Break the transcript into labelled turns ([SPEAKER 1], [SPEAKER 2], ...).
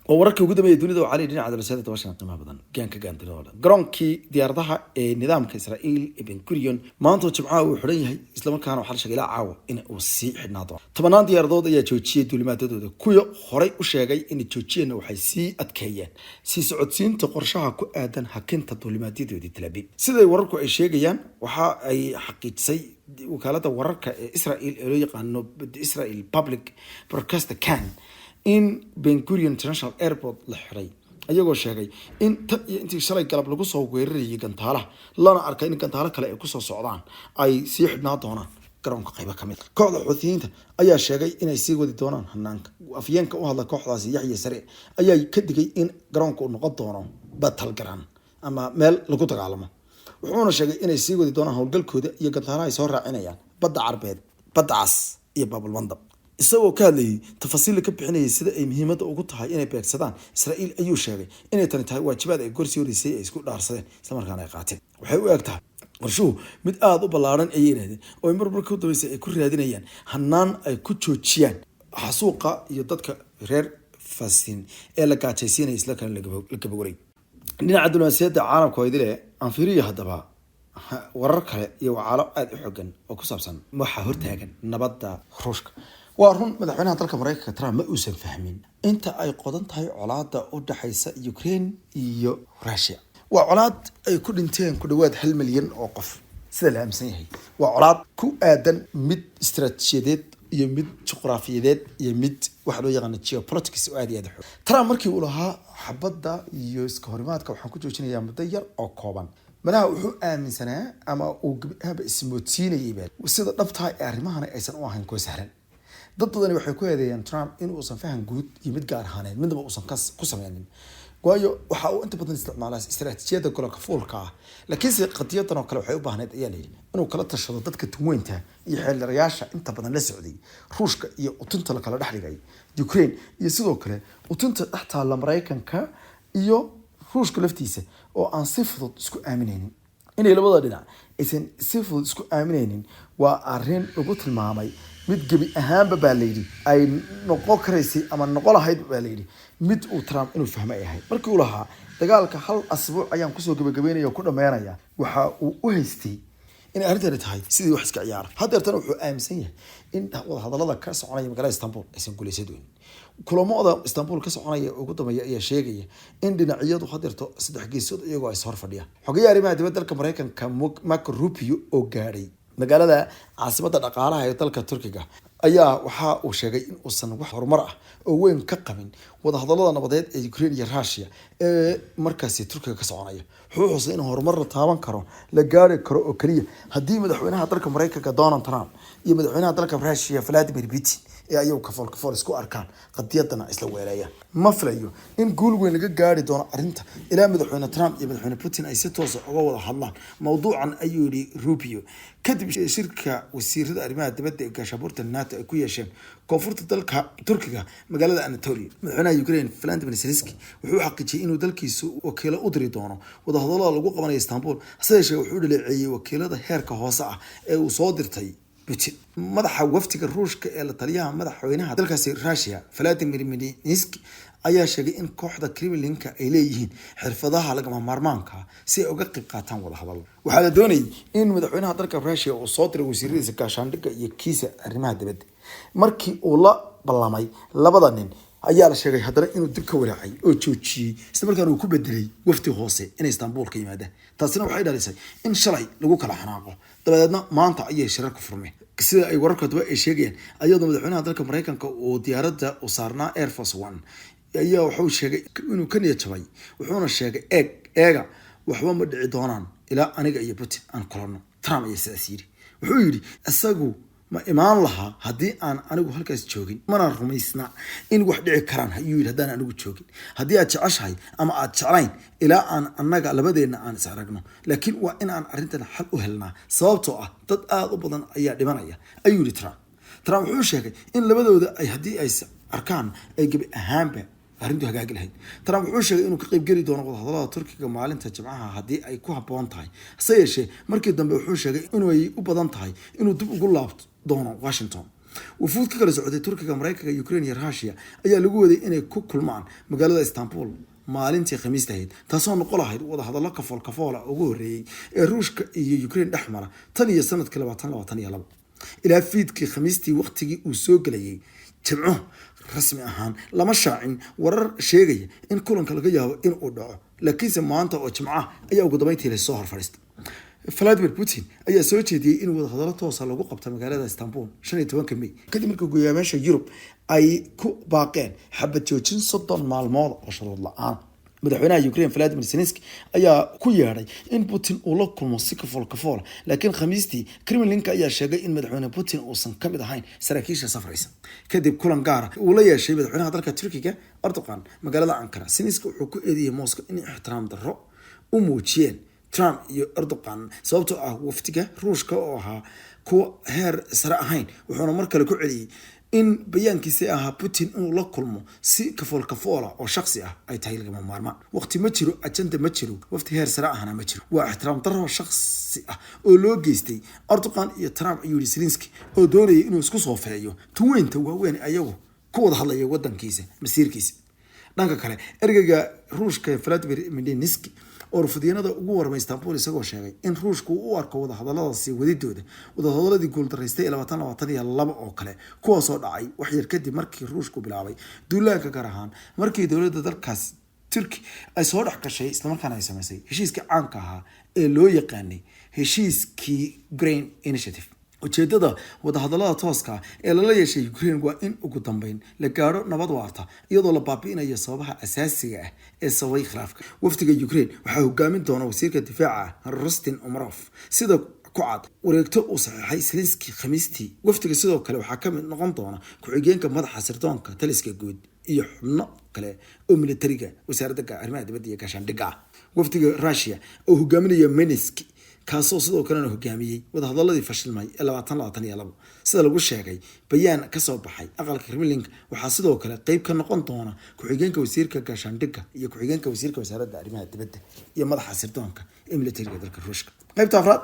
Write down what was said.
[SPEAKER 1] wararkii ugu dambeeyay dunida oo cali dhinaca dalashada tabashan qiimaha badan gaanka gaantirooda garoonkii diyaaradaha ee nidaamka Israa'iil ibn Gurion maanta Jimcaha uu xiran yahay isla markaana waxa la sheegay caawa in uu sii xidhnaado tobanaan diyaaradood ayaa joojiyay duulimaadadooda kuwa horey u sheegay in joojiyeen waxay sii adkeeyeen sii socodsiinta qorshaha ku aadan hakinta duulimaadyadooda Tel Aviv sida wararku ay sheegayaan waxa ay xaqiijisay wakaalada wararka ee Israa'iil ee loo yaqaano Israel Public Broadcaster Kan in Ben Gurion International Airport la xiray ayagoo sheegay in intii shalay galab lagu soo weerarayay gantaalaha lana arkay in gantaalo kale ay ku soo socdaan ay sii xidhnaa doonaan garoonka qayb ka mid kooxda Xuuthiyiinta ayaa sheegay in ay sii wadi doonaan hanaanka afyeenka u hadla kooxdaasi Yaxya Sare ayaa ka digay in garoonka uu noqon doono battle ground ama meel lagu dagaalamo wuxuuna sheegay in ay sii wadi doonaan howlgalkooda iyo gantaalaha ay soo raacinayaan badda Carbeed badda Cas iyo Babul Mandab isagoo ka hadlayay tafasiil ka bixinayay sida ay muhiimada ugu tahay inay beegsadaan Israa'iil ayuu sheegay inay tani tahay waajibaad ay gorsii horeysay ay isku dhaarsadeen isla markaana ay qaateen waxay u egtahay qorshuhu mid aad u ballaaran ay yiraahdeen oo marmarka u dambeysay ay ku raadinayaan hanaan ay ku joojiyaan xasuuqa iyo dadka reer Falastiin ee la gaajaysiinay isla kan la gabawaray dhinaca diblomaasiyadda caalamka oo idile aan fiiriyo hadaba warar kale iyo wacaalo aad u xooggan oo ku saabsan waxa hortaagan nabadda Ruushka waa run madaxweynaha dalka Mareykanka Trump ma uusan fahmin inta ay qodan tahay colaadda u dhaxaysa Ukraine iyo Russia waa colaad ay ku dhinteen ku dhawaad 1 milyan oo qof sida la aaminsan yahay waa colaad ku aadan mid istiraatijiyadeed iyo mid juqraafiyadeed iyo mid waxa loo yaqaan geopolitics oo aad iyo aad Trump markii uu lahaa xabadda iyo iska horimaadka waxaan ku joojinayaa muddo yar oo kooban madaxa wuxuu aaminsanaa ama uu gabadha ismoodsiinayay sida dhabta ah arrimahan aysan u ahayn kuwa sahlan dad badan waxay ku eedeeyaan Trump in uusan faham guud iyo mid gaar ahaaneed midba uusan ku sameeynin waayo waxa uu inta badan isticmaalaa istiraatiijiyada gobolka fuulka ah laakiin si qadiyadan oo kale waxay u baahneed ayaa leeyahay inuu kala tashado dadka tuweynta iyo xeelarayaasha inta badan la socday Ruushka iyo utunta la kala dhaxligay Ukraine iyo sidoo kale utunta dhaxta la Mareykanka iyo Ruushka laftiisa oo aan si fudud isku aaminaynin inay labada dhinac aysan si fudud isku aaminaynin waa arrin ugu tilmaamay mid gabi ahaanba baa leeydi ay noqon karaysay ama noqon lahayd baa leeydi mid uu Trump inuu fahmay yahay markii uu lahaa dagaalka hal asbuuc ayaan ku soo gabagabeynaya ku dhameynaya waxa uu u haystay in arrintan tahay sidii wax iska ciyaar hadeertan wuxuu aaminsan yahay in wada hadallada ka soconaya magaalada Istanbul aysan guuleysadooyin kulamada Istanbul ka soconaya ugu dambeeya ayaa sheegaya in dhinacyadu hadeerto saddex geesood iyagoo ay soo fadhiya xogayaha arrimaha dibadda dalka Mareykanka Marco Rubio oo gaaray magaalada caasimadda dhaqaalaha ee dalka Turkiga ayaa waxa uu sheegay in uusan wax horumar ah oo weyn ka qabin wada hadallada nabadeed ee Ukraine iyo Russia ee markaasi Turkiga ka soconaya wuxuu xusay in horumar la taaban karo la gaari karo oo kaliya haddii madaxweynaha dalka Mareykanka Donald Trump iyo madaxweynaha dalka Russia Vladimir Putin ay ka falka isku arkaan qadiyadana isla weerayaan ma filayo in guul weyn laga gaari doono arrinta ilaa madaxweyne Trump iyo madaxweyne Putin ay si toos ah uga wada hadlaan mowduucan ayuu yiri Rubio kadib shirka wasiirada arrimaha dibadda ee gaashabuurta NATO ay ku yeesheen koonfurta dalka Turkiga magaalada Anatolia madaxweynaha Ukraine Volodymyr Zelensky wuxuu xaqiijiyay inuu dalkiisu wakiilo u diri doono wada hadallada lagu qabanayo Istanbul hase wuxuu dhaleeceeyay wakiilada heerka hoose ah ee uu soo dirtay Putin madaxa waftiga Ruushka ee la taliyaha madaxweynaha dalkaasi Russia Vladimir Zelensky ayaa sheegay in kooxda Kremlinka ay leeyihiin xirfadaha lagama maarmaanka si ay uga qayb qaataan wada hadal waxa la doonayay in madaxweynaha dalka Russia uu soo diray wasiiradiisa gaashaandhigga iyo kiisa arrimaha dibadda markii uu la ballamay labada nin ayaa la sheegay haddana inuu dib ka walaacay oo joojiyay isla markaana uu ku bedelay wafti hoose in Istanbul ka yimaada taasina waxay dhalisay in shalay lagu kala xanaaqo dabadeedna maanta ayay shirar ku furmeen sida ay wararka daba ay sheegayaan ayadoo madaxweynaha dalka Mareykanka oo diyaaradda u saarnaa Air Force One ayaa wuxuu sheegay inuu ka niyad jabay wuxuuna sheegay eega waxba ma dhici doonaan ilaa aniga iyo Putin aan kulano Trump ayaa sidaas yiri wuxuu yiri isagu ma imaan lahaa haddii aan anigu halkaas joogin mana rumaysna in wax dhici karaan ayuu yiri haddaan anigu joogin haddii aad jeceshahay ama aad jeclayn ilaa aan annaga labadeena aan is aragno laakiin waa in aan arrintan xal u helnaa sababtoo ah dad aad u badan ayaa dhimanaya ayuu yiri Trump wuxuu sheegay in labadooda ay haddii ay arkaan ay gabi ahaanba arrintu hagaagi lahayd Trump wuxuu sheegay inuu ka qayb geli doono wada hadallada Turkiga maalinta Jimcaha haddii ay ku habboon tahay hase yeeshee markii dambe wuxuu sheegay inuu ay u badan tahay inuu dib ugu laabto doono Washington wufuud ka kala socday Turkiga, Mareykanka, Ukraine iyo Russia ayaa lagu waday inay ku kulmaan magaalada Istanbul maalintii Khamiista ahayd, taasoo noqon lahayd wada hadallo kafool ugu horeeyay ee Ruushka iyo Ukraine dhexmara tan iyo sanadkii 2022 ilaa fiidkii Khamiistii waqtigii uu soo galayay Jimco. rasmi ahaan lama shaacin warar sheegaya in kulanka laga yaabo in uu dhaco, laakiinse maanta oo Jimco ayaa ugu dambeyntii la soo horfariistay. Vladimir Putin ayaa soo jeediyay in wada hadallo toos ah lagu qabto magaalada Istanbul 15 May kadib markii hogaamiyaasha Yurub ay ku baaqeen xabad joojin 30 maalmood oo shuruud la'aan. madaxweynaha Ukraine Vladimir Zelensky ayaa ku yeeray in Putin uu la kulmo si kafool, laakiin Khamiistii Kremlin-ka ayaa sheegay in madaxweyne Putin uusan ka mid ahayn saraakiisha safraysa. kadib kulan gaar ah uu la yeeshay madaxweynaha dalka Turkiga Erdogan magaalada Ankara, Zelensky wuxuu ku eedeeyay Moscow in ixtiraam darro u muujiyeen Trump iyo Erdogan sababtoo ah waftiga Ruushka oo ahaa kuwa heer sare ahayn, wuxuuna mar kale ku celiyay in bayaankiisa ahaa Putin inuu la kulmo si kafool oo shakhsi ah ay tahay lagama maarmaan. waqti ma jiro, ajenda ma jiro, wafti heer sare ahna ma jiro. waa ixtiraam darro shakhsi ah oo loo geystay Erdogan iyo Trump iyo Zelensky oo doonayay inuu isku soo feeyo tuweynta waaweyn ayagu ku wada hadlaya wadankiisa masiirkiisa. dhanka kale ergeyga Ruushka Vladimir Medinsky oo rufudiyeenada ugu warmay Istanbul isagoo sheegay in Ruushku uu arko wada hadalladaasi wadidooda wadahadaladii guuldareystay 2022 oo kale kuwaasoo dhacay wax yar kadib markii Ruushku bilaabay duulaanka gaar ahaan markii dowladda dalkaas Turkey ay soo dhex gashay isla markaana ay samaysay heshiiska caanka ahaa ee loo yaqaanay heshiiskii Green Initiative. ujeedada wada hadallada tooska ee lala yeeshay Ukraine waa in ugu dambeyn la gaaro nabad waarta iyadoo la baabi'inayo sababaha asaasiga ah ee sababay khilaafka. waftiga Ukraine waxaa hogaamin doona wasiirka difaaca Rustin Umerov sida ku cad wareegto uu saxiixay Zelensky Khamiistii. waftiga sidoo kale waxaa ka mid noqon doona ku-xigeenka madaxa sirdoonka taliska guud iyo xubno kale oo militariga wasaaradda arrimaha dibadda iyo gaashaandhigga. waftiga Russia oo hogaaminaya Medinsky kaasoo sidoo kalena hogaamiyay wada hadalladii fashilmay 2022 sida lagu sheegay bayaan ka soo baxay aqalka Kremlin. waxaa sidoo kale qayb ka noqon doona ku-xigeenka wasiirka gaashaandhigga iyo ku-xigeenka wasiirka wasaaradda arrimaha dibadda iyo madaxa sirdoonka ee militariga dalka Ruushka. qaybta afraad